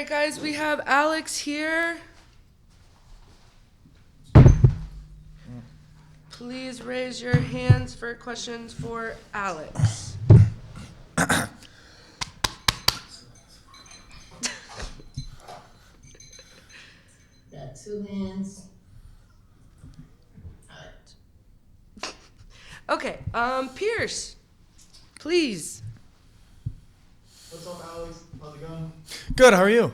guys, we have Alex here. Please raise your hands for questions for Alex. Got 2 hands. Okay, Pierce, please. What's up, Alex? How's it going? Good, how are you?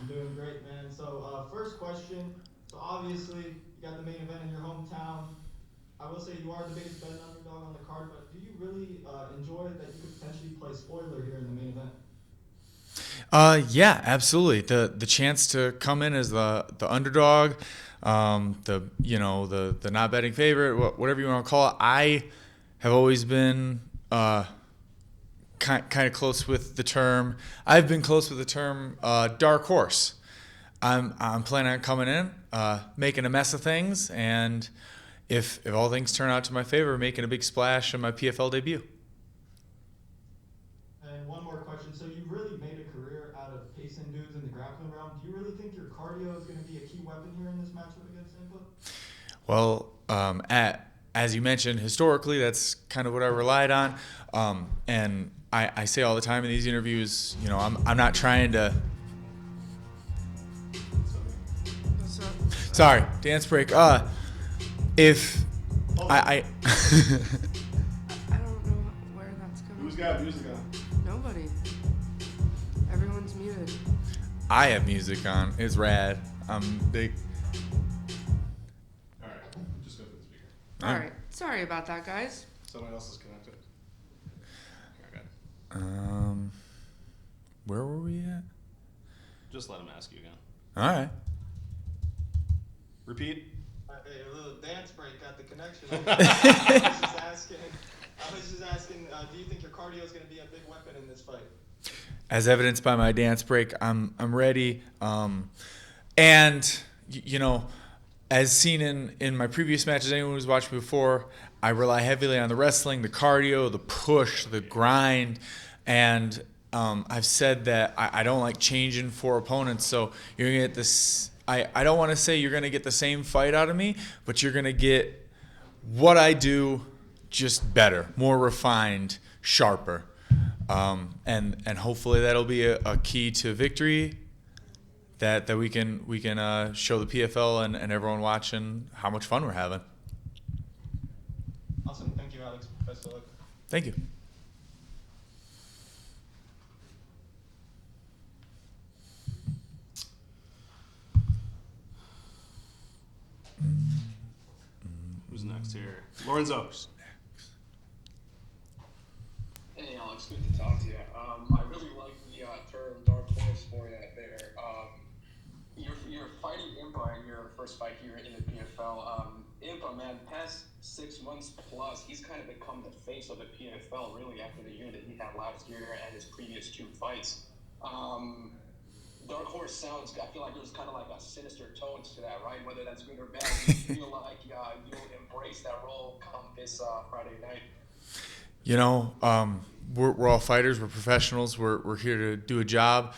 I'm doing great, man. So, first question. So, obviously, you got the main event in your hometown. I will say you are the biggest betting underdog on the card, but do you really enjoy that you could potentially play spoiler here in the main event? Yeah, absolutely. The chance to come in as the underdog, the not betting favorite, whatever you want to call it. I have always been kind of close with the term. I've been close with the term dark horse. I'm planning on coming in, making a mess of things, and if all things turn out to my favor, making a big splash in my PFL debut. And one more question. So you've really made a career out of pacing dudes in the grappling realm. Do you really think your cardio is going to be a key weapon here in this matchup against Impa? Well, as you mentioned, historically, that's kind of what I relied on. And I say all the time in these interviews, I'm not trying to. Sorry, dance break. If I I don't know where that's coming. Who's got music on? Nobody. Everyone's muted. I have music on, it's rad. I'm big. All right, just go to the speaker. All right. Sorry about that, guys. Someone else is connected. Okay, good. Where were we at? Just let him ask you again. All right. Repeat. Hey, a little dance break got the connection. I was just asking, do you think your cardio is going to be a big weapon in this fight? As evidenced by my dance break, I'm ready. And as seen in my previous matches, anyone who's watched me before, I rely heavily on the wrestling, the cardio, the push, the grind, and I've said that I don't like changing for opponents. So you're gonna get this. I don't want to say you're gonna get the same fight out of me, but you're gonna get what I do, just better, more refined, sharper. And hopefully that'll be a key to victory that we can show the PFL and everyone watching how much fun we're having. Awesome. Thank you, Alex. Best of luck. Thank you. Who's next here? Lorenzo. Hey Alex, good to talk to you. I really like the term dark horse for you there. You're fighting Impa in your first fight here in the PFL. Impa, man, past 6 months plus, he's kind of become the face of the PFL really after the year that he had last year and his previous 2 fights. Dark horse sounds, I feel like there's kind of like a sinister tone to that, right? Whether that's good or bad, do you feel like you'll embrace that role come this Friday night? We're all fighters. We're professionals. We're here to do a job.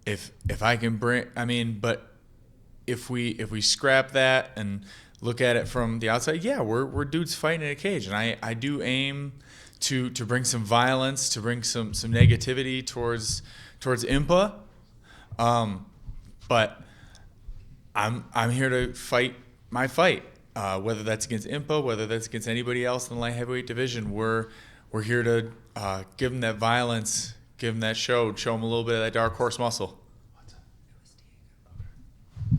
If I can but if we scrap that and look at it from the outside, yeah, we're dudes fighting in a cage, and I do aim to bring some violence, to bring some negativity towards Impa. But I'm here to fight my fight. Whether that's against Impa, whether that's against anybody else in the light heavyweight division, we're here to give them that violence, give them that show them a little bit of that dark horse muscle.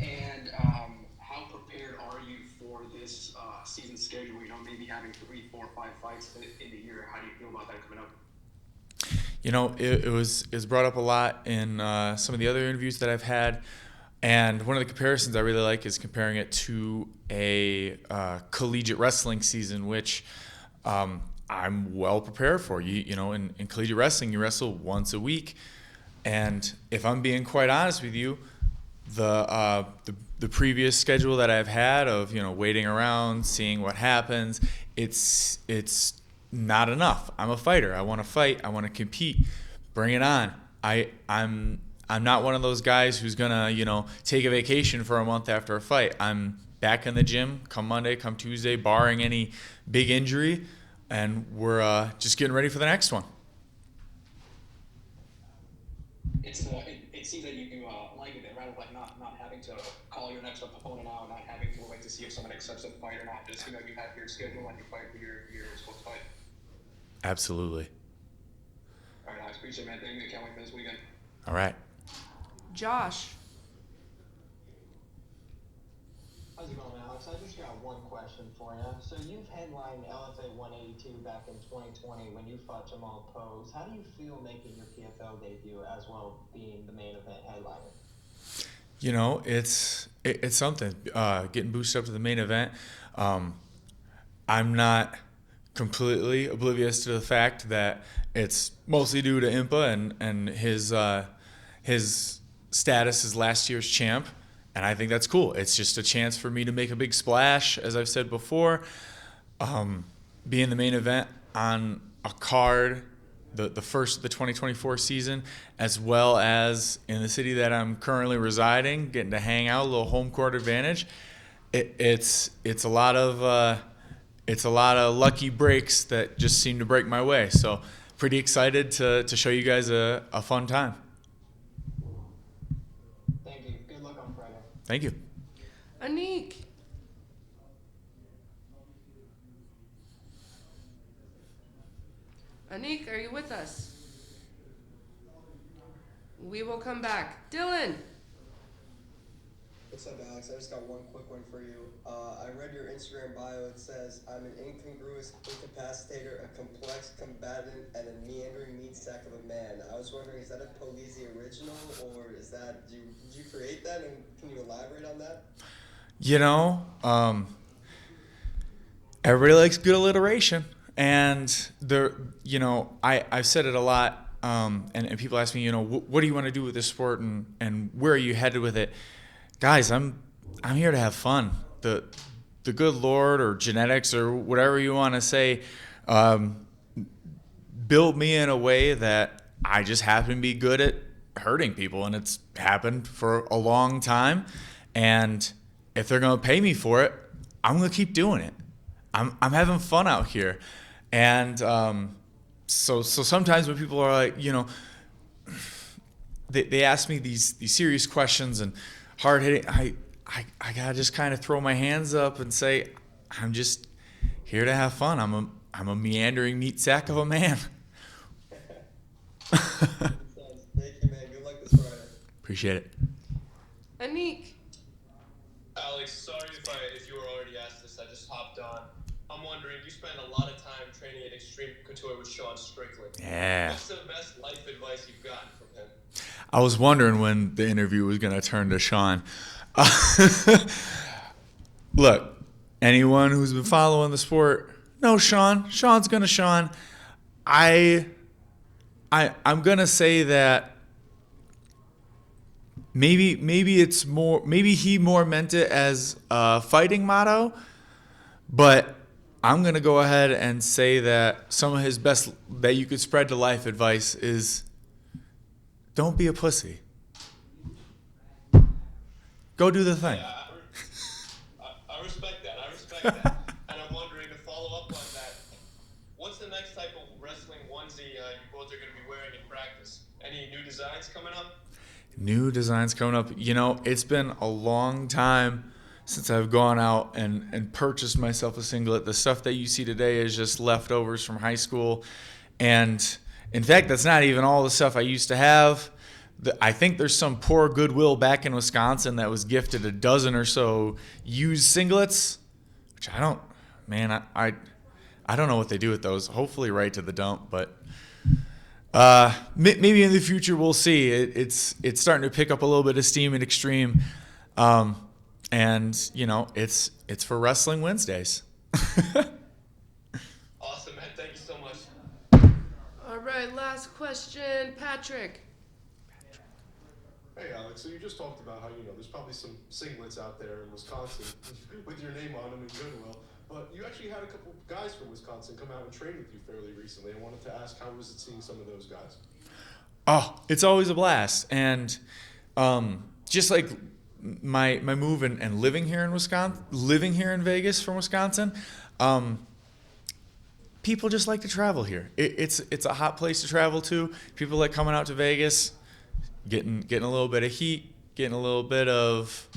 And how prepared are you for this season schedule? Maybe having 3, 4, 5 fights in the year. How do you feel about that coming up? It was brought up a lot in some of the other interviews that I've had. And one of the comparisons I really like is comparing it to a collegiate wrestling season, which I'm well prepared for. In collegiate wrestling, you wrestle once a week, and if I'm being quite honest with you, the previous schedule that I've had of waiting around, seeing what happens, it's not enough. I'm a fighter. I want to fight. I want to compete. Bring it on. I'm not one of those guys who's gonna, take a vacation for a month after a fight. I'm back in the gym come Monday, come Tuesday, barring any big injury, and we're just getting ready for the next one. It seems that you like it, rather like not having to call your next opponent out, not having to wait to see if someone accepts a fight or not. Just you have your schedule and you fight who you're supposed to fight. Absolutely. All right, I appreciate it, man. Thank you. Can't wait for this weekend. All right. Josh. How's it going, Alex? I just got one question for you. So you've headlined LFA 182 back in 2020 when you fought Jamal Pose. How do you feel making your PFL debut as well being the main event headliner? It's something. Getting boosted up to the main event. I'm not completely oblivious to the fact that it's mostly due to Impa and his status as last year's champ. And I think that's cool. It's just a chance for me to make a big splash, as I've said before. Be in the main event on a card, the first of the 2024 season, as well as in the city that I'm currently residing, getting to hang out, a little home court advantage. It's a lot of lucky breaks that just seem to break my way. So pretty excited to show you guys a fun time. Thank you. Good luck on Friday. Thank you. Anik. Anik, are you with us? We will come back. Dylan. What's up, Alex? I just got one quick one for you. I read your Instagram bio. It says, I'm an incongruous incapacitator, a complex combatant, and a meandering meat sack of a man. I was wondering, is that a Polizzi original, or is that, did you create that, and can you elaborate on that? Everybody likes good alliteration. And I've said it a lot, and people ask me, what do you want to do with this sport, and where are you headed with it? Guys, I'm here to have fun. The good Lord or genetics or whatever you want to say, built me in a way that I just happen to be good at hurting people, and it's happened for a long time. And if they're gonna pay me for it, I'm gonna keep doing it. I'm having fun out here. And so sometimes when people are like, they ask me these serious questions and hard hitting, I gotta just kind of throw my hands up and say, I'm just here to have fun. I'm a meandering meat sack of a man. Thank you, man. Good luck this Friday. Appreciate it. Anik. Alex, sorry if you were already asked this. I just hopped on. I'm wondering, you spend a lot of time training at Extreme Couture with Sean Strickland. Yeah. What's the best life advice you've gotten from him? I was wondering when the interview was going to turn to Sean. Look, anyone who's been following the sport knows Sean. Sean's going to Sean. I'm going to say that maybe it's more, maybe he more meant it as a fighting motto, but I'm going to go ahead and say that some of his best that you could spread to life advice is don't be a pussy. Go do the thing. Yeah, I respect that. I respect that. And I'm wondering, to follow up on that, what's the next type of wrestling onesie you both are going to be wearing in practice? Any new designs coming up? New designs coming up. It's been a long time since I've gone out and purchased myself a singlet. The stuff that you see today is just leftovers from high school. And in fact, that's not even all the stuff I used to have. I think there's some poor Goodwill back in Wisconsin that was gifted a dozen or so used singlets, which I don't know what they do with those. Hopefully right to the dump, but maybe in the future we'll see. It's starting to pick up a little bit of steam at Extreme. And it's for Wrestling Wednesdays. Awesome, man. Thank you so much. All right, last question. Patrick. Hey Alex, so you just talked about how, there's probably some singlets out there in Wisconsin with your name on them in Goodwill, but you actually had a couple guys from Wisconsin come out and train with you fairly recently. I wanted to ask, how was it seeing some of those guys? Oh, it's always a blast. And just like my move and living here in Wisconsin, living here in Vegas from Wisconsin, people just like to travel here. It's a hot place to travel to. People like coming out to Vegas, getting a little bit of heat, getting a little bit of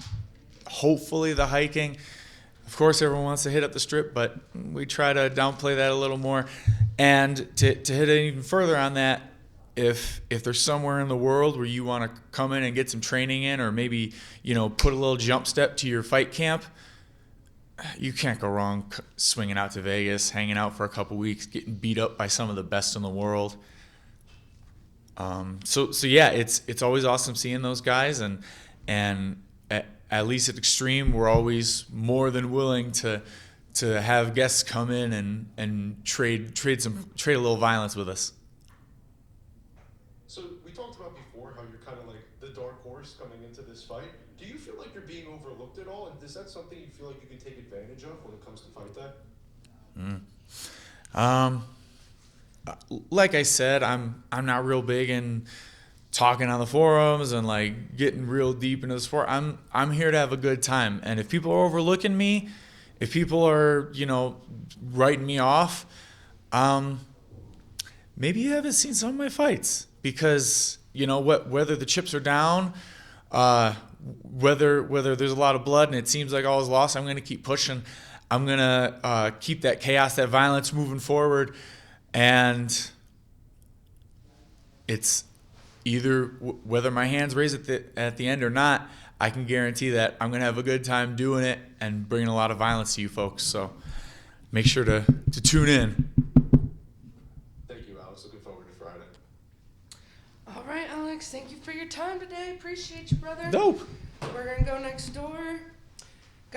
hopefully the hiking. Of course, everyone wants to hit up the Strip, but we try to downplay that a little more. And to hit it even further on that, if there's somewhere in the world where you want to come in and get some training in, or maybe, put a little jump step to your fight camp, you can't go wrong swinging out to Vegas, hanging out for a couple weeks, getting beat up by some of the best in the world. So yeah, it's always awesome seeing those guys, and at least at Extreme, we're always more than willing to have guests come in and trade a little violence with us. So we talked about before how you're kind of like the dark horse coming into this fight. Do you feel like you're being overlooked at all? And is that something you feel like you can take advantage of when it comes to fight day? Like I said, I'm not real big in talking on the forums and like getting real deep into the sport. I'm here to have a good time. And if people are overlooking me, if people are, writing me off, maybe you haven't seen some of my fights, because whether the chips are down, whether there's a lot of blood and it seems like all is lost, I'm going to keep pushing. I'm going to keep that chaos, that violence moving forward. And it's either whether my hands raise at the end or not, I can guarantee that I'm going to have a good time doing it and bringing a lot of violence to you folks. So make sure to tune in. Thank you, Alex. Looking forward to Friday. All right, Alex, thank you for your time today. Appreciate you, brother. Dope. We're going to go next door.